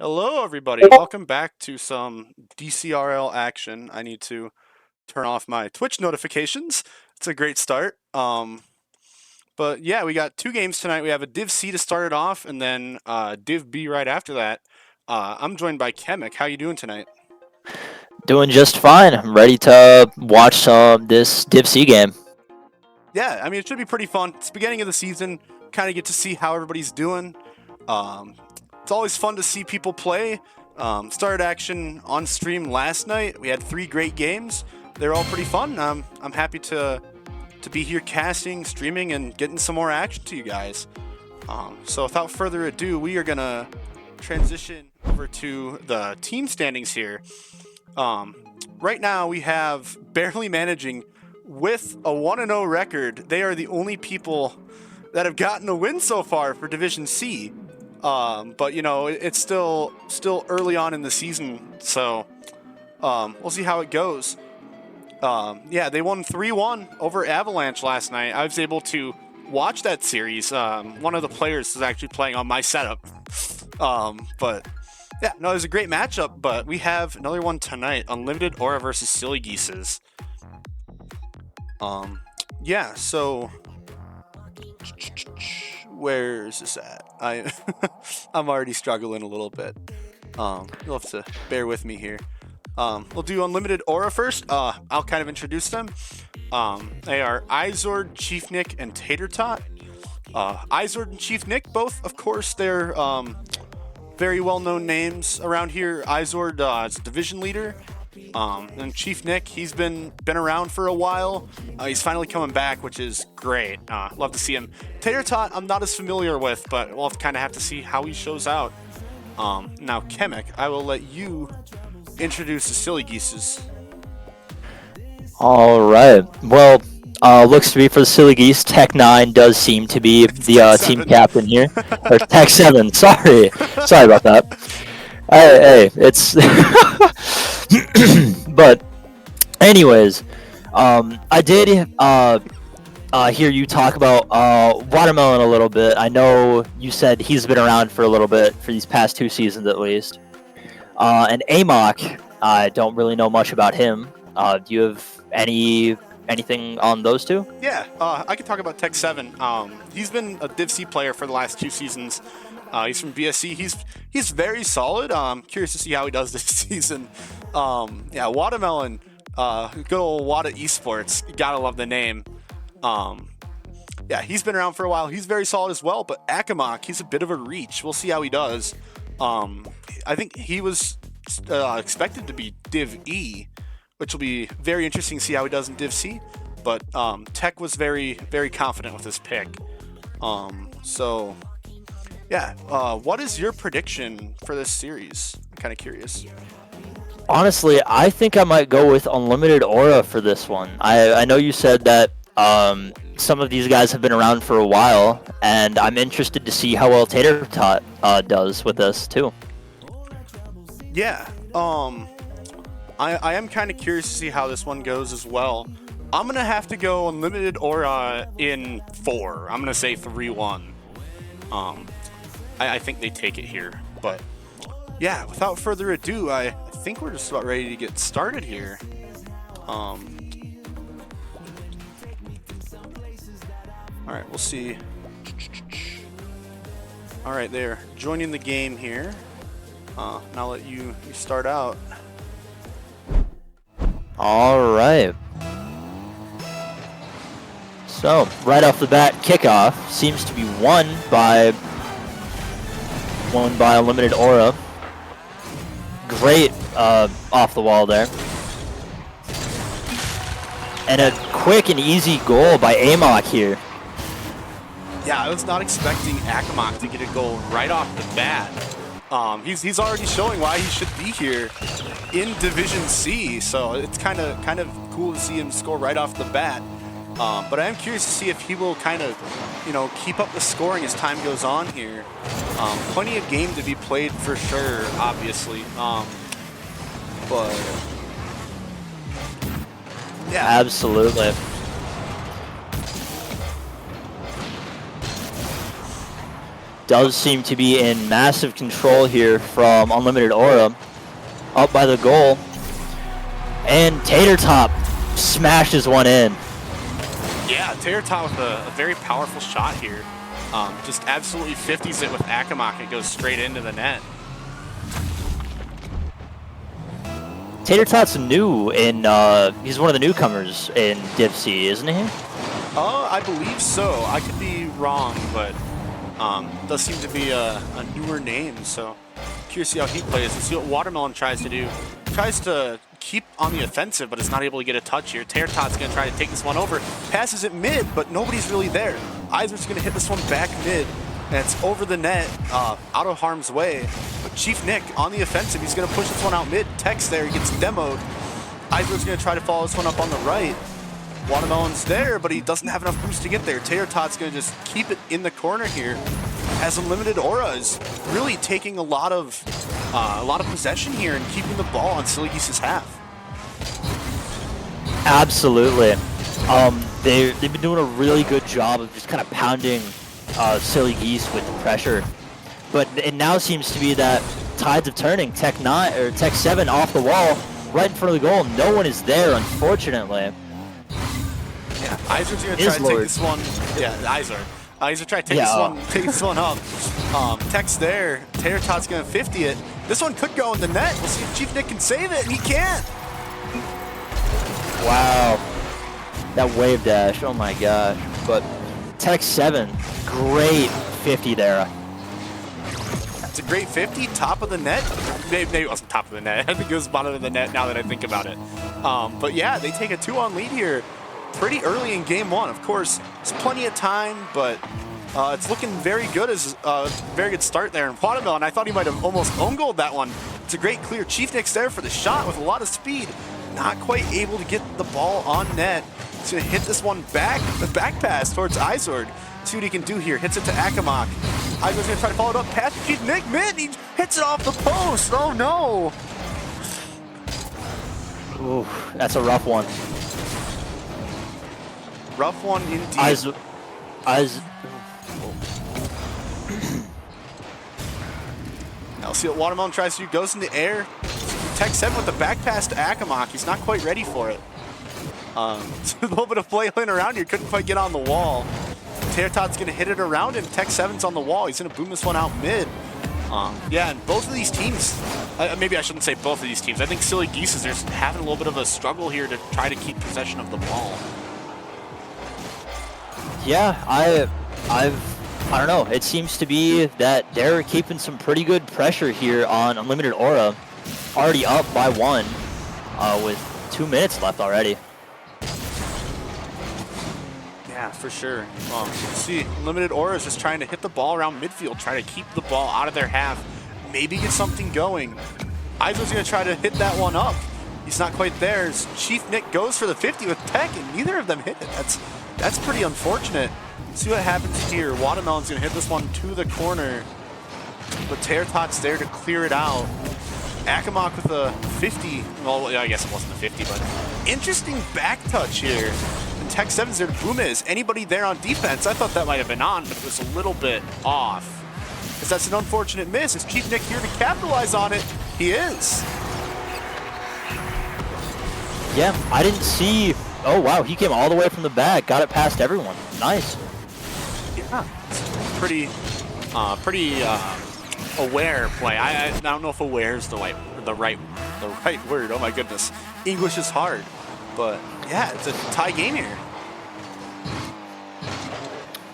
Hello, everybody. Welcome back to some DCRL action. I need to turn off my Twitch notifications. It's a great start. But yeah, we got two games tonight. We have a Div C to start it off, and then Div B right after that. I'm joined by Chemic. How you doing tonight? Doing just fine. I'm ready to watch this Div C game. Yeah, I mean it should be pretty fun. It's the beginning of the season. Kind of get to see how everybody's doing. Um, it's always fun to see people play. Started action on stream last night. We had 3 great games. They're all pretty fun. I'm happy to be here casting, streaming, and getting some more action to you guys. So without further ado, we are gonna transition over to the team standings here. Right now we have barely managing with a 1-0 record. They are the only people that have gotten a win so far for Division C. But you know, it's still early on in the season, so we'll see how it goes. Yeah, they won 3-1 over Avalanche last night. I was able to watch that series. One of the players is actually playing on my setup. But yeah, no, it was a great matchup. But we have another one tonight: Unlimited Aura versus Silly Geeses. Yeah, so where is this at? I'm already struggling a little bit. You'll have to bear with me here. We'll do Unlimited Aura first. I'll kind of introduce them. They are Izord, Chief Nick, and Tater Tot. Izord and Chief Nick, both, of course, they're very well-known names around here. Izord is division leader. And Chief Nick, he's been around for a while. He's finally coming back, which is great. Love to see him. Tater Tot, I'm not as familiar with, but we'll kind of have to see how he shows out. Now, Chemic, I will let you introduce the Silly Geeses. All right. Well, looks to be for the Silly Geese. Tech 9 does seem to be the team captain here, or Tech 7. Sorry about that. Hey, it's. But, anyways, I did hear you talk about Watermelon a little bit. I know you said he's been around for a little bit, for these past 2 seasons at least. And Amok, I don't really know much about him. Do you have anything on those two? Yeah, I could talk about Tech 7. He's been a Div C player for the last 2 seasons. He's from BSC. He's very solid. Curious to see how he does this season. Yeah, Watermelon, good old Wada Esports. You gotta love the name. Yeah, he's been around for a while. He's very solid as well. But Akamok, he's a bit of a reach. We'll see how he does. I think he was expected to be Div E, which will be very interesting to see how he does in Div C. But Tech was very, very confident with his pick. So, yeah, what is your prediction for this series? I'm kind of curious. Honestly, I think I might go with Unlimited Aura for this one. I know you said that some of these guys have been around for a while, and I'm interested to see how well Tater Tot does with this too. Yeah, I am kind of curious to see how this one goes as well. I'm gonna have to go Unlimited Aura in 4. I'm gonna say 3-1. I think they take it here, but yeah, without further ado, I think we're just about ready to get started here. All right, we'll see. All right, they're joining the game here. Now I'll let you start out. All right. So, right off the bat, kickoff seems to be won by Unlimited Aura. Great off the wall there. And a quick and easy goal by Amok here. Yeah, I was not expecting Akamok to get a goal right off the bat. He's already showing why he should be here in Division C, so it's kind of cool to see him score right off the bat. But I am curious to see if he will kind of, keep up the scoring as time goes on here. Plenty of game to be played for sure, obviously. But yeah, does seem to be in massive control here from Unlimited Aura. Up by the goal. And Tater Top smashes one in. Yeah, Tater Tot with a very powerful shot here. Just absolutely 50s it with Akamak. It goes straight into the net. Tater Tot's new in, he's one of the newcomers in Div C, isn't he? I believe so. I could be wrong, but does seem to be a newer name, so curious to see how he plays and see what Watermelon tries to do. Tries to keep on the offensive, but is not able to get a touch here. Tater Tot's going to try to take this one over. Passes it mid, but nobody's really there. Izer's going to hit this one back mid, and it's over the net, out of harm's way. But Chief Nick on the offensive, he's going to push this one out mid. Tex there, he gets demoed. Izer's going to try to follow this one up on the right. Watermelon's there, but he doesn't have enough boost to get there. Tater Tot's going to just keep it in the corner here. As Unlimited Aura is really taking a lot of possession here and keeping the ball on Silly Geese's half. Absolutely. They've been doing a really good job of just kind of pounding Silly Geese with the pressure. But it now seems to be that tides of turning. Tech 7 off the wall, right in front of the goal. No one is there, unfortunately. Yeah, Izer's gonna try to take this one. Yeah, Izer. Izer try to take this one up. Tech's there. Tater Tot's gonna 50 it. This one could go in the net. We'll see if Chief Nick can save it, and he can't. Wow. That wave dash, oh my gosh. But Tech 7, great 50 there. It's a great 50, top of the net. Maybe it wasn't top of the net. I think it was bottom of the net now that I think about it. But yeah, they take a 2-on lead here pretty early in game one. Of course, there's plenty of time, but it's looking very good as a very good start there. And Watermelon, I thought he might have almost own goaled that one. It's a great clear. Chief Nick's there for the shot with a lot of speed. Not quite able to get the ball on net. He's going to hit this one back, the back pass towards Izord. See what he can do here. Hits it to Akamak. Izord's going to try to follow it up. Pass to Chief Nick mid. He hits it off the post. Oh no. Ooh, that's a rough one. Rough one indeed. Now see what Watermelon tries to do. Goes in the air. Tech 7 with the back pass to Akamak. He's not quite ready for it. It's a little bit of flailing around here. Couldn't quite get on the wall. Tater Tot's going to hit it around him. Tech 7's on the wall. He's going to boom this one out mid. Yeah, and both of these teams, maybe I shouldn't say both of these teams. I think Silly Geeses are having a little bit of a struggle here to try to keep possession of the ball. Yeah, I don't know. It seems to be that they're keeping some pretty good pressure here on Unlimited Aura. Already up by 1 with 2 minutes left already. Yeah, for sure. See, Unlimited Aura is just trying to hit the ball around midfield, try to keep the ball out of their half, maybe get something going. Izer's going to try to hit that one up. He's not quite there. Chief Nick goes for the 50 with Tech, and neither of them hit it. That's pretty unfortunate. See what happens here. Watermelon's going to hit this one to the corner, but Tater Tot's there to clear it out. Akamak with a 50. Well, I guess it wasn't a 50, but interesting back touch here. And Tech 7's there to boom it. Is anybody there on defense? I thought that might have been on, but it was a little bit off. Because that's an unfortunate miss. Is Chief Nick here to capitalize on it? He is. Yeah, I didn't see. Oh, wow. He came all the way from the back. Got it past everyone. Nice. Yeah. Pretty aware play. I don't know if aware is the right word. Oh my goodness, English is hard. But yeah, it's a tie game here.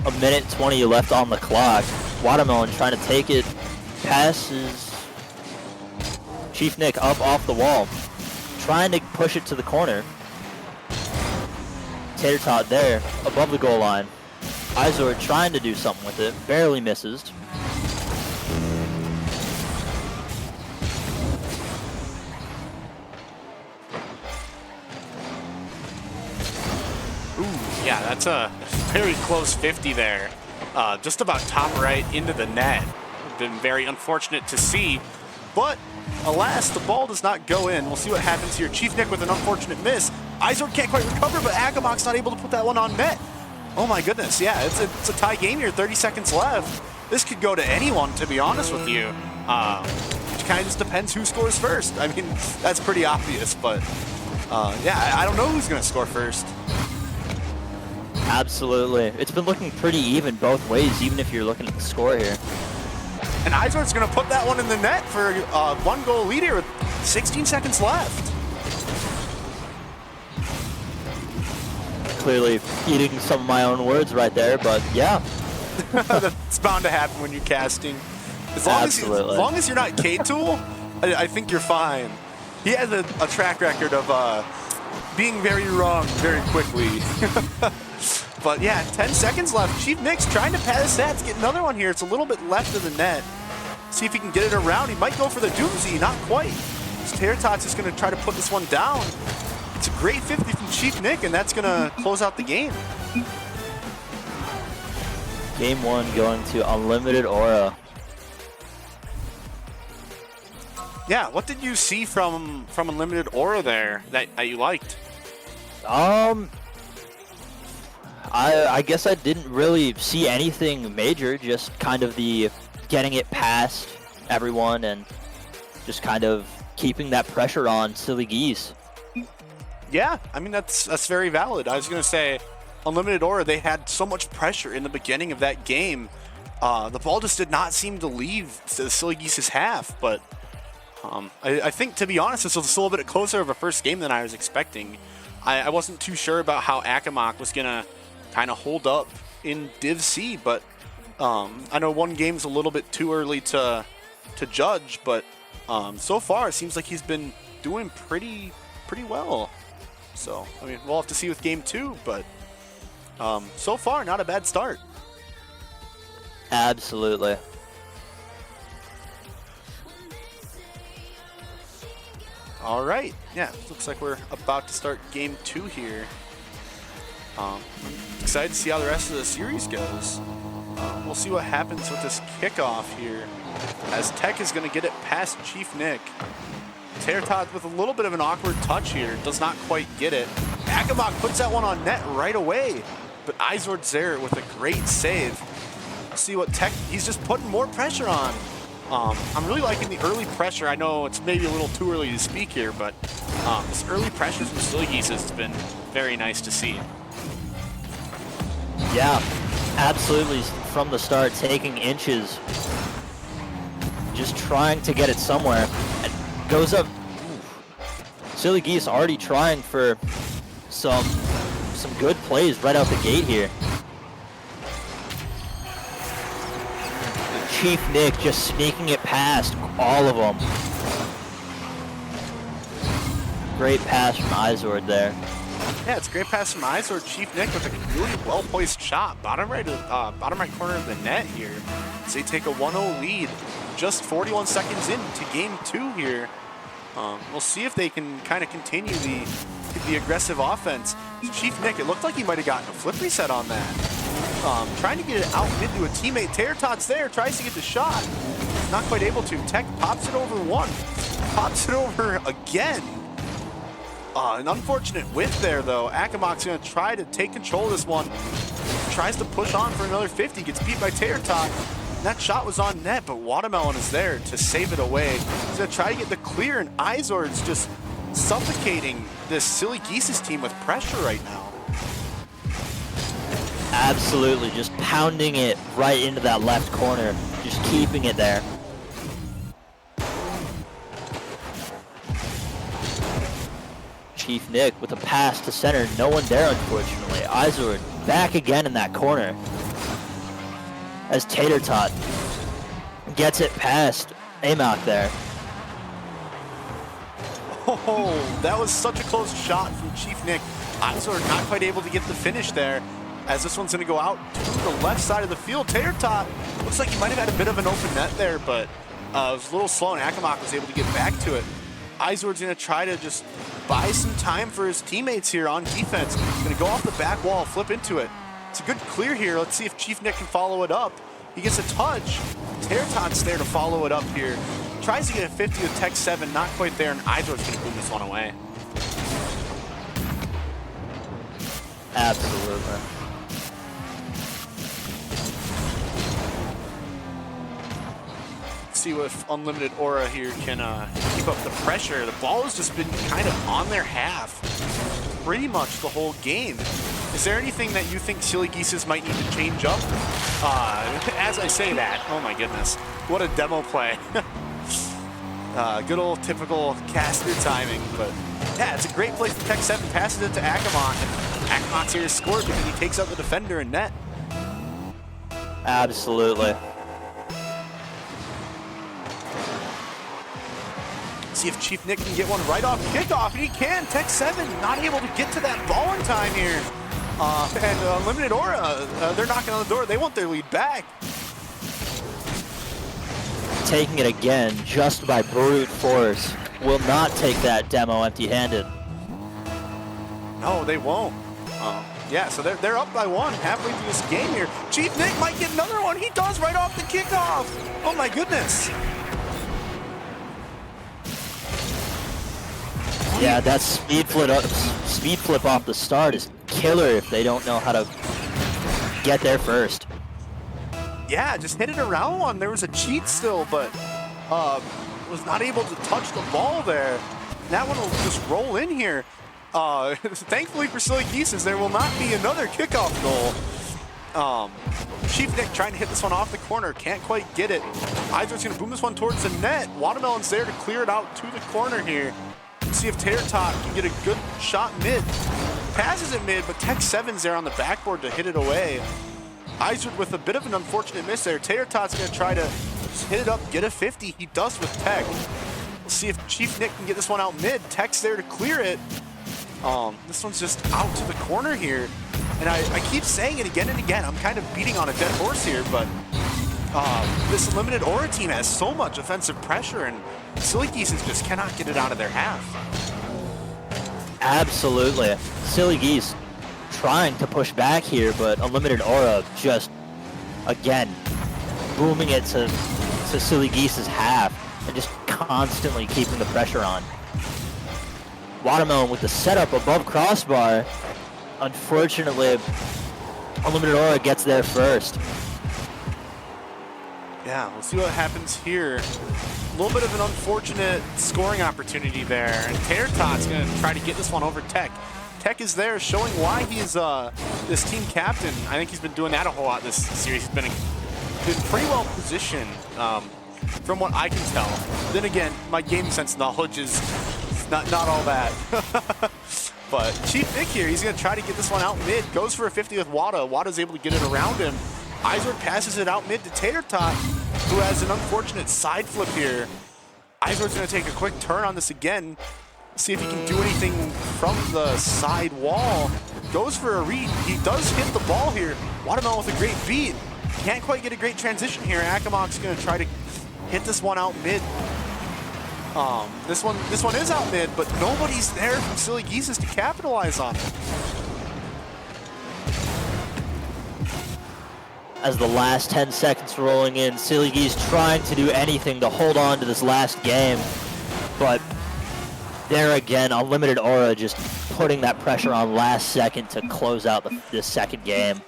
A minute 20 left on the clock. Watermelon trying to take it. Passes Chief Nick up off the wall. Trying to push it to the corner. Tater Tot there, above the goal line. Izor trying to do something with it. Barely misses. Yeah, that's a very close 50 there. Just about top right into the net. Been very unfortunate to see, but alas, the ball does not go in. We'll see what happens here. Chief Nick with an unfortunate miss. Izor can't quite recover, but Akamak's not able to put that one on net. Oh my goodness, yeah, it's a tie game here, 30 seconds left. this could go to anyone, to be honest with you. It kind of just depends who scores first. I mean, that's pretty obvious, but yeah, I don't know who's going to score first. Absolutely. It's been looking pretty even both ways, even if you're looking at the score here. And Izor's going to put that one in the net for a 1-goal lead here with 16 seconds left. Clearly eating some of my own words right there, but yeah. That's bound to happen when you're casting. As long as you're not K-Tool, I think you're fine. He has a track record of being very wrong very quickly. But yeah, 10 seconds left. Chief Nick's trying to pass that to get another one here. It's a little bit left of the net. See if he can get it around. He might go for the doozy, not quite. Terratot's just going to try to put this one down. It's a great 50 from Chief Nick, and that's going to close out the game. Game 1 going to Unlimited Aura. Yeah, what did you see from Unlimited Aura there that you liked? I guess I didn't really see anything major, just kind of the getting it past everyone and just kind of keeping that pressure on Silly Geese. Yeah, I mean, that's very valid. I was going to say, Unlimited Aura, they had so much pressure in the beginning of that game. The ball just did not seem to leave the Silly Geese's half, but I think, to be honest, this was a little bit closer of a first game than I was expecting. I wasn't too sure about how Akamak was going to kind of hold up in Div C, but I know one game's a little bit too early to judge, but so far it seems like he's been doing pretty well. So, I mean, we'll have to see with game 2, but so far, not a bad start. Absolutely. All right. Yeah, looks like we're about to start game 2 here. Excited to see how the rest of the series goes. We'll see what happens with this kickoff here, as Tech is going to get it past Chief Nick. Terratot with a little bit of an awkward touch here, does not quite get it. Akamak puts that one on net right away, but Izord's there with a great save. See what Tech, he's just putting more pressure on. I'm really liking the early pressure. I know it's maybe a little too early to speak here, but this early pressure from Silly Geeses has been very nice to see. Yeah, absolutely. From the start, taking inches, just trying to get it somewhere. And goes up. Silly Geese already trying for some good plays right out the gate here. Chief Nick just sneaking it past all of them. Great pass from Izord there. Yeah, it's a great pass from Izord. Chief Nick with a really well-poised shot. Bottom right corner of the net here. So they take a 1-0 lead. Just 41 seconds into game 2 here. We'll see if they can kind of continue the aggressive offense. Chief Nick, it looked like he might have gotten a flip reset on that. Trying to get it out mid to a teammate. Terratot's there, tries to get the shot. Not quite able to. Tech pops it over one. Pops it over again. An unfortunate whiff there, though. Akamak's going to try to take control of this one. Tries to push on for another 50. Gets beat by Terratot. That shot was on net, but Watermelon is there to save it away. He's going to try to get the clear, and Izord's just suffocating this Silly Geeses team with pressure right now. Absolutely, just pounding it right into that left corner, just keeping it there. Chief Nick with a pass to center, no one there unfortunately. Izord back again in that corner as Tatertot gets it past Amok there. Oh, that was such a close shot from Chief Nick. Izord not quite able to get the finish there, as this one's going to go out to the left side of the field. Tatertot looks like he might have had a bit of an open net there, but it was a little slow, and Akamak was able to get back to it. Izord's going to try to just buy some time for his teammates here on defense. He's going to go off the back wall, flip into it. It's a good clear here. Let's see if Chief Nick can follow it up. He gets a touch. Terratot's there to follow it up here. Tries to get a 50 with Tech 7, not quite there, and Izord's going to boom this one away. Absolutely. see if Unlimited Aura here can keep up the pressure. The ball has just been kind of on their half pretty much the whole game. Is there anything that you think Silly Geeses might need to change up? As I say that, oh my goodness, what a demo play. Good old typical caster timing, but yeah, it's a great place to Tech 7, passes it to Akamok, and Akamok's here to score because he takes out the defender in net. Absolutely. See if Chief Nick can get one right off kickoff, and he can. Tech 7 not able to get to that ball in time here. And Unlimited Aura, they're knocking on the door. They want their lead back. Taking it again just by brute force. Will not take that demo empty-handed. No, they won't. Yeah, so they're up by one halfway through this game here. Chief Nick might get another one. He does right off the kickoff. Oh my goodness. Yeah, that speed flip off the start is killer if they don't know how to get there first. Yeah, just hit it around one. There was a cheat still, but was not able to touch the ball there. That one will just roll in here. Thankfully for Silly Geeses, there will not be another kickoff goal. Chief Nick trying to hit this one off the corner, can't quite get it. Izor's gonna boom this one towards the net. Watermelon's there to clear it out to the corner here. Let's see if Tater Tot can get a good shot mid. Passes it mid, but Tech 7's there on the backboard to hit it away. Izor with a bit of an unfortunate miss there. Tater Tot's gonna try to just hit it up, get a 50. He does with Tech. We'll see if Chief Nick can get this one out mid. Tech's there to clear it. This one's just out to the corner here. And I keep saying it again and again. I'm kind of beating on a dead horse here, but this Limited Aura team has so much offensive pressure, and Silly Geeses just cannot get it out of their half. Absolutely. Silly Geese trying to push back here, but Unlimited Aura just, again, booming it to Silly Geese's half and just constantly keeping the pressure on. Watermelon with the setup above crossbar. Unfortunately, Unlimited Aura gets there first. Yeah, we'll see what happens here. A little bit of an unfortunate scoring opportunity there, and Tater Tot's going to try to get this one over Tech. Tech is there showing why he's this team captain. I think he's been doing that a whole lot this series. He's been pretty well positioned from what I can tell. Then again, my game sense knowledge is not all that. But Chief Nick here, he's going to try to get this one out mid. Goes for a 50 with Wada. Wada's able to get it around him. Izor passes it out mid to Tater Tot, who has an unfortunate side flip here. Izor's going to take a quick turn on this again. See if he can do anything from the side wall. Goes for a read. He does hit the ball here. Watermelon with a great beat. Can't quite get a great transition here. Akamok's going to try to hit this one out mid. This one is out mid, but nobody's there from Silly Geeses to capitalize on it. As the last 10 seconds rolling in, Silly Geese trying to do anything to hold on to this last game, but there again, Unlimited Aura just putting that pressure on last second to close out this second game.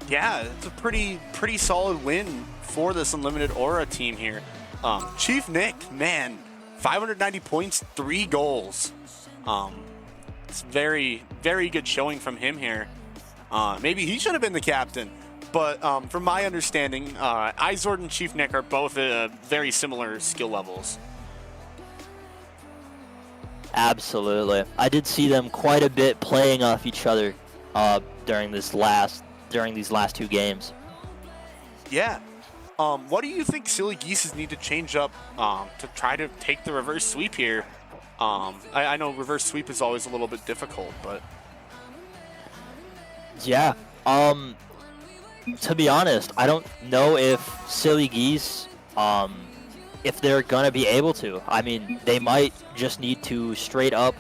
Yeah, it's a pretty solid win for this Unlimited Aura team here. Chief Nick, man, 590 points, 3 goals. It's very good showing from him here. Maybe he should have been the captain. But from my understanding, Izord and Chief Nick are both very similar skill levels. Absolutely. I did see them quite a bit playing off each other during these last 2 games. Yeah. What do you think Silly Geeses need to change up to try to take the reverse sweep here? I know reverse sweep is always a little bit difficult, but... Yeah. To be honest, I don't know if Silly Geese, if they're gonna be able to. I mean, they might just need to straight up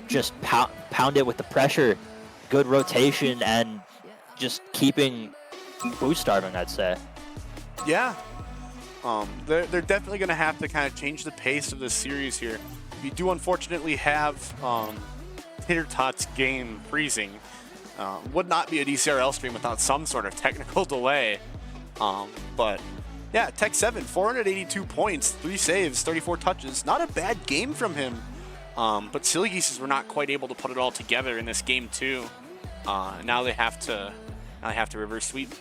just pound it with the pressure, good rotation, and just keeping boost starving, I'd say. Yeah. They're definitely going to have to kind of change the pace of this series here. We do unfortunately have Tater Tot's game freezing. Would not be a Dcrl stream without some sort of technical delay. But Yeah, Tech 7, 482 points, 3 saves, 34 touches. Not a bad game from him. But Silly Geeses were not quite able to put it all together in this game too. Now they have to reverse sweep.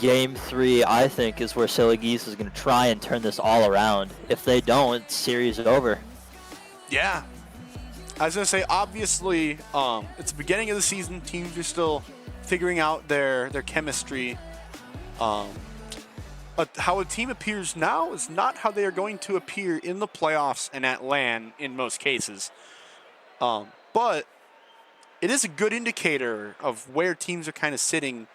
Game 3, I think, is where Silly Geese is going to try and turn this all around. If they don't, series is over. Yeah. I was going to say, obviously, it's the beginning of the season. Teams are still figuring out their chemistry. But how a team appears now is not how they are going to appear in the playoffs and at LAN in most cases. But it is a good indicator of where teams are kind of sitting.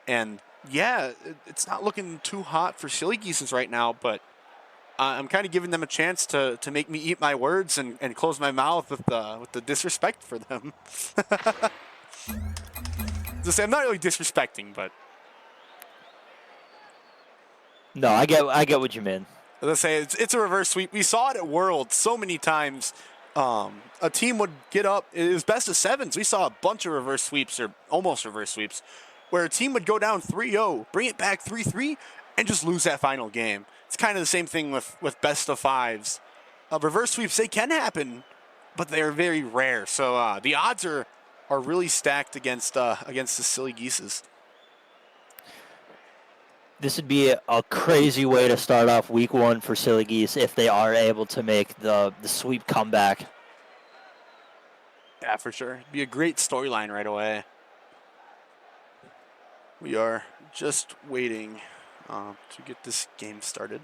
And yeah, it's not looking too hot for Silly Geeses right now, but I'm kind of giving them a chance to make me eat my words and close my mouth with the disrespect for them. To say, I'm not really disrespecting, but no, I get what you mean. let's say it's a reverse sweep. We saw it at Worlds so many times. A team would get up. It was best of sevens. We saw a bunch of reverse sweeps or almost reverse sweeps where a team would go down 3-0, bring it back 3-3, and just lose that final game. It's kind of the same thing with best of fives. Reverse sweeps, they can happen, but they're very rare. So the odds are really stacked against the Silly Geeses. This would be a crazy way to start off week 1 for Silly Geese if they are able to make the sweep comeback. Yeah, for sure. It'd be a great storyline right away. We are just waiting to get this game started.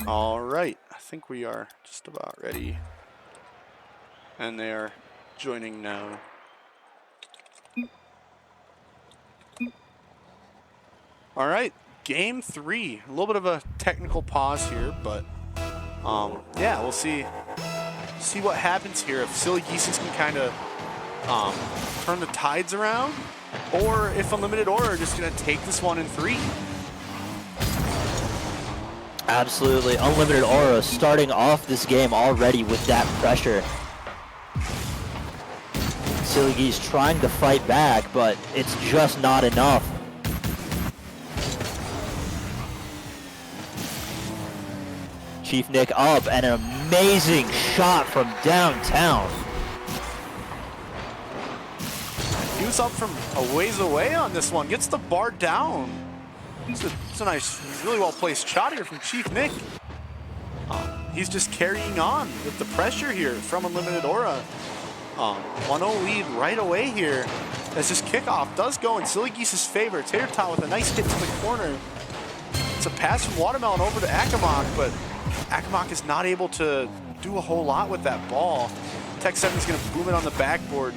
All right, I think we are just about ready. And they are joining now. All right, game 3. A little bit of a technical pause here, but yeah, we'll see what happens here. If Silly Geeses can kind of turn the tides around, or if Unlimited Aura are just going to take this one in 3. Absolutely. Unlimited Aura starting off this game already with that pressure. Silly Geese trying to fight back, but it's just not enough. Chief Nick up, and an amazing shot from downtown. He was up from a ways away on this one. Gets the bar down. It's a nice, really well-placed shot here from Chief Nick. He's just carrying on with the pressure here from Unlimited Aura. 1-0 lead right away here as this kickoff does go in Silly Geese's favor. Tater Tot with a nice hit to the corner. It's a pass from Watermelon over to Akamak, but Akamak is not able to do a whole lot with that ball. Tech 7 is going to boom it on the backboard.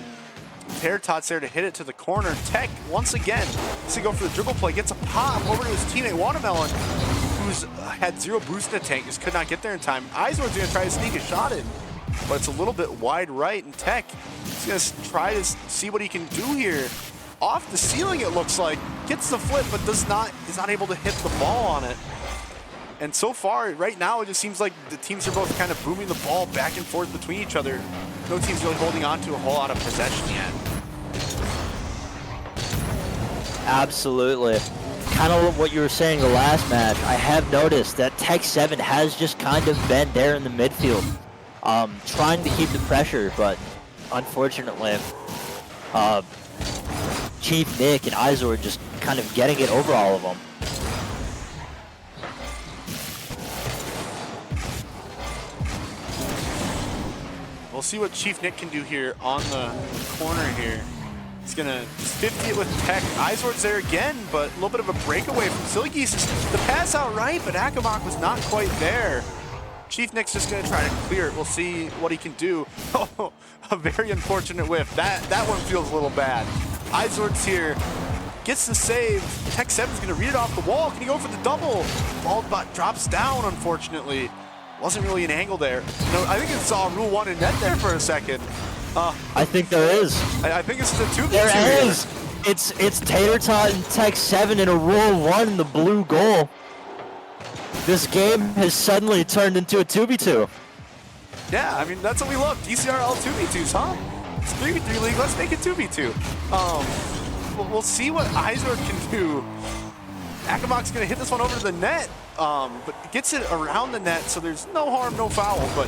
Tater Tot's there to hit it to the corner. Tech, once again, to go for the dribble play, gets a pop over to his teammate Watermelon, who's had 0 boost in the tank, just could not get there in time. Izor's going to try to sneak a shot in, but it's a little bit wide right, and Tech is going to try to see what he can do here. Off the ceiling, it looks like. Gets the flip, but is not able to hit the ball on it. And so far, right now, it just seems like the teams are both kind of booming the ball back and forth between each other. No team's really holding on to a whole lot of possession yet. Absolutely. Kind of what you were saying the last match, I have noticed that Tech 7 has just kind of been there in the midfield, trying to keep the pressure, but unfortunately, Chief Nick and Izor just kind of getting it over all of them. We'll see what Chief Nick can do here on the corner here. He's gonna just 50 it with Tech. Izor's there again, but a little bit of a breakaway from Silly Geeses. The pass out right, but Akamak was not quite there. Chief Nick's just gonna try to clear it. We'll see what he can do. Oh, a very unfortunate whiff. That one feels a little bad. Izor's here, gets the save. Tech 7's gonna read it off the wall. Can he go for the double? Ball drops down, unfortunately. Wasn't really an angle there. No, I think it saw Rule 1 in net there for a second. I think there is. I think it's the two. There is. It's Tater Tot and Tech 7 in a Rule 1 in the blue goal. This game has suddenly turned into a 2v2. Yeah, I mean, that's what we love. Dcrl 2v2s, huh? It's 3v3 league, let's make it 2v2. We'll see what Izord can do. Akamok's gonna hit this one over to the net, but gets it around the net, so there's no harm, no foul, but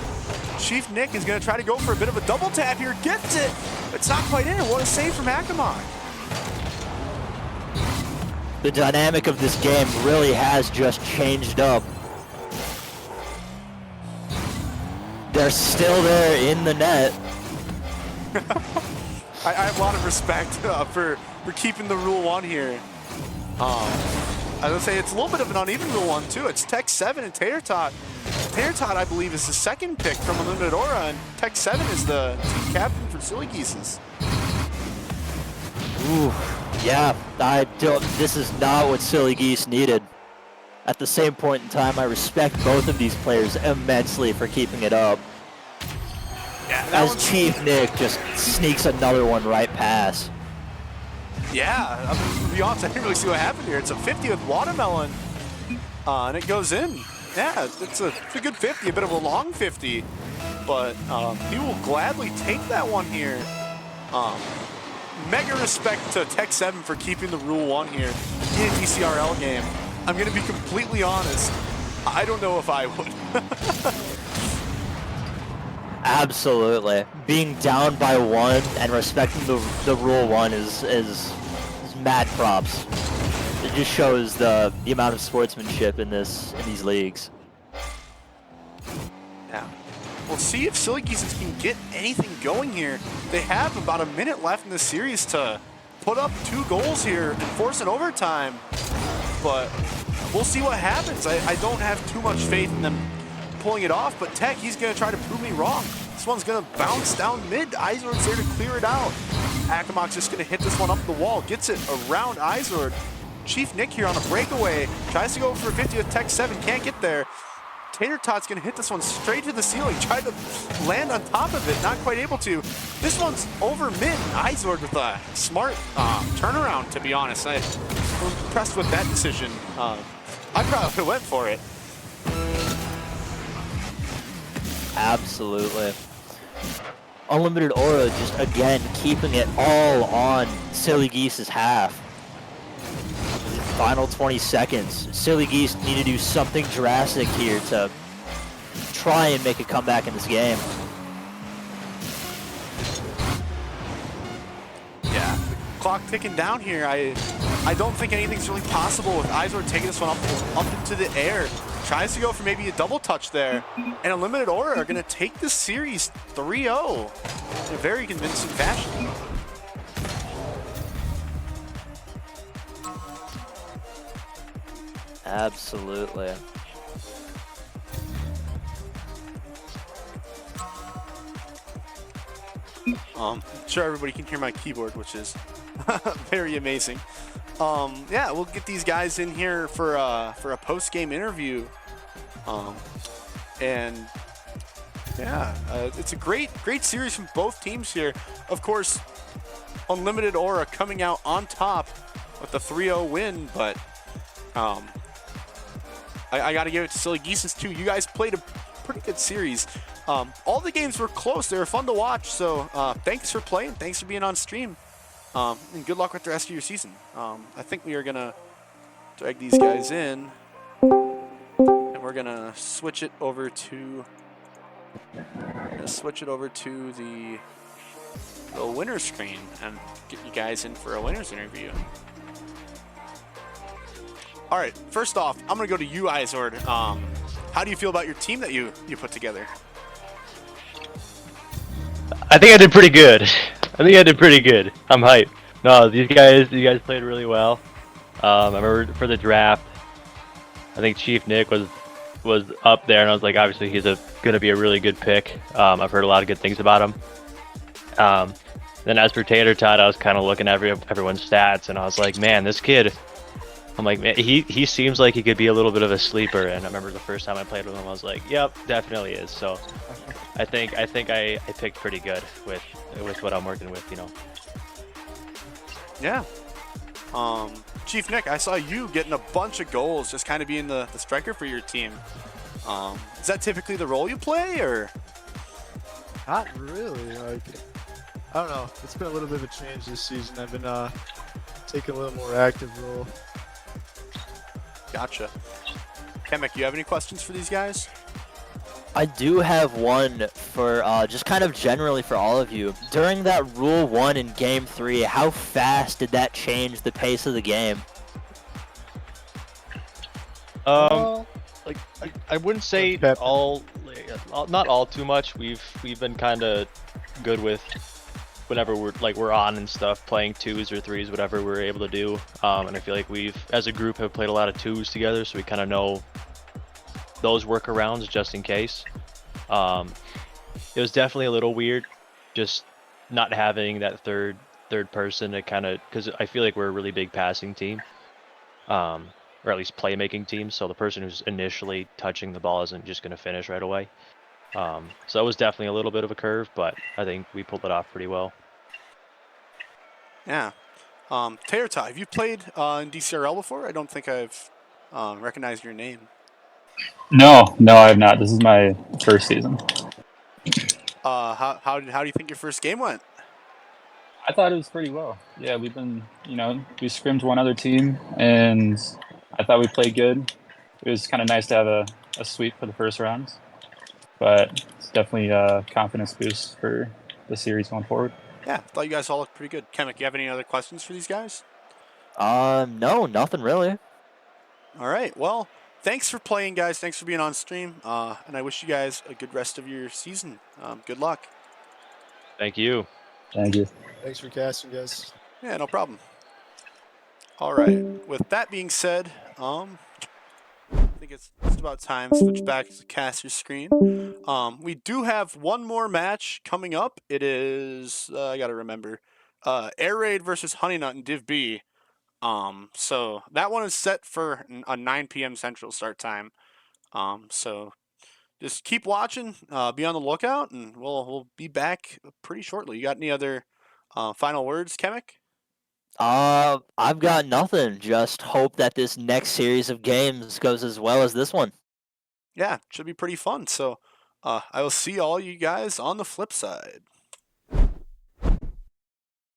Chief Nick is gonna try to go for a bit of a double tap here, gets it! It's not quite in, what a save from Akamok. The dynamic of this game really has just changed up. They're still there in the net. I have a lot of respect for keeping the Rule 1 here. I would say it's a little bit of an uneven Rule 1 too. It's Tech 7 and Tater Tot. Tater Tot, I believe, is the second pick from Unlimited Aura, and Tech 7 is the team captain for Silly Geeses. Ooh, yeah, this is not what Silly Geese needed. At the same point in time, I respect both of these players immensely for keeping it up. Yeah, as Chief Nick just sneaks another one right past. Yeah, I mean, to be honest, I didn't really see what happened here. It's a 50 with Watermelon, and it goes in. Yeah, it's a good 50, a bit of a long 50, but he will gladly take that one here. Mega respect to Tech 7 for keeping the Rule 1 here in a DCRL game. I'm going to be completely honest, I don't know if I would. Absolutely. Being down by 1 and respecting the Rule 1 is mad props. It just shows the amount of sportsmanship in these leagues. Yeah. We'll see if Silly Geeses can get anything going here. They have about a minute left in the series to put up 2 goals here and force an overtime. But we'll see what happens. I don't have too much faith in them pulling it off, but Tech, he's going to try to prove me wrong. This one's going to bounce down mid. Izord's there to clear it out. Akamok's just going to hit this one up the wall. Gets it around Izord. Chief Nick here on a breakaway. Tries to go for 50 with Tech 7. Can't get there. Tater Tot's going to hit this one straight to the ceiling. Tried to land on top of it. Not quite able to. This one's over mid. Izord with a smart turnaround, to be honest. I'm impressed with that decision. I probably went for it. Absolutely. Unlimited Aura just, again, keeping it all on Silly Geese's half. Final 20 seconds. Silly Geese need to do something drastic here to try and make a comeback in this game. Yeah, the clock ticking down here. I don't think anything's really possible with Izord taking this one up into the air. Tries to go for maybe a double touch there. And Unlimited Aura are going to take this series 3-0 in a very convincing fashion. Absolutely. I'm sure everybody can hear my keyboard, which is very amazing. Yeah, we'll get these guys in here for a post-game interview. And yeah, it's a great series from both teams here. Of course, Unlimited Aura coming out on top with the 3-0 win, but I got to give it to Silly Geeses too. You guys played a pretty good series. All the games were close. They were fun to watch. So thanks for playing. Thanks for being on stream. And good luck with the rest of your season. I think we are going to drag these guys in. And we're going to switch it over to the winner screen and get you guys in for a winner's interview. All right, first off, I'm going to go to you, Izord. How do you feel about your team that you put together? I think I did pretty good. I'm hyped. No, you guys played really well. I remember for the draft, I think Chief Nick was up there, and I was like, obviously he's going to be a really good pick. I've heard a lot of good things about him. Then as for Tater Tot, I was kind of looking at everyone's stats, and I was like, man, this kid. I'm like, man, he seems like he could be a little bit of a sleeper. And I remember the first time I played with him, I was like, yep, definitely is. So I think I picked pretty good with what I'm working with, you know. Yeah, Chief Nick, I saw you getting a bunch of goals, just kind of being the striker for your team. Is that typically the role you play, or? Not really. Like, I don't know. It's been a little bit of a change this season. I've been taking a little more active role. Gotcha. Kemek, you have any questions for these guys? I do have one for just kind of generally for all of you. During that Rule 1 in Game 3, how fast did that change the pace of the game? Like I wouldn't say not all too much. We've been kind of good with whenever we're on and stuff, playing 2s or 3s, whatever we're able to do. And I feel like we've, as a group, have played a lot of 2s together, so we kind of know those workarounds just in case. It was definitely a little weird, just not having that third person to kind of, because I feel like we're a really big passing team, or at least playmaking team. So the person who's initially touching the ball isn't just going to finish right away. So it was definitely a little bit of a curve, but I think we pulled it off pretty well. Yeah. Tearta, have you played in Dcrl before? I don't think I've recognized your name. No, I have not. This is my first season. How do you think your first game went? I thought it was pretty well. Yeah, we scrimmed one other team, and I thought we played good. It was kind of nice to have a sweep for the first round, but it's definitely a confidence boost for the series going forward. Yeah, thought you guys all looked pretty good. Kemek, you have any other questions for these guys? No, nothing really. All right. Well, thanks for playing, guys. Thanks for being on stream. And I wish you guys a good rest of your season. Good luck. Thank you. Thank you. Thanks for casting, guys. Yeah, no problem. All right. With that being said, I think it's just about time to switch back to the caster screen. We do have one more match coming up. It is I gotta remember, Air Raid versus Honey Nut in Div B. So that one is set for a 9 p.m. Central start time. So just keep watching, be on the lookout, and we'll be back pretty shortly. You got any other final words, Kemek? I've got nothing. Just hope that this next series of games goes as well as this one. Yeah, should be pretty fun. So I will see all you guys on the flip side.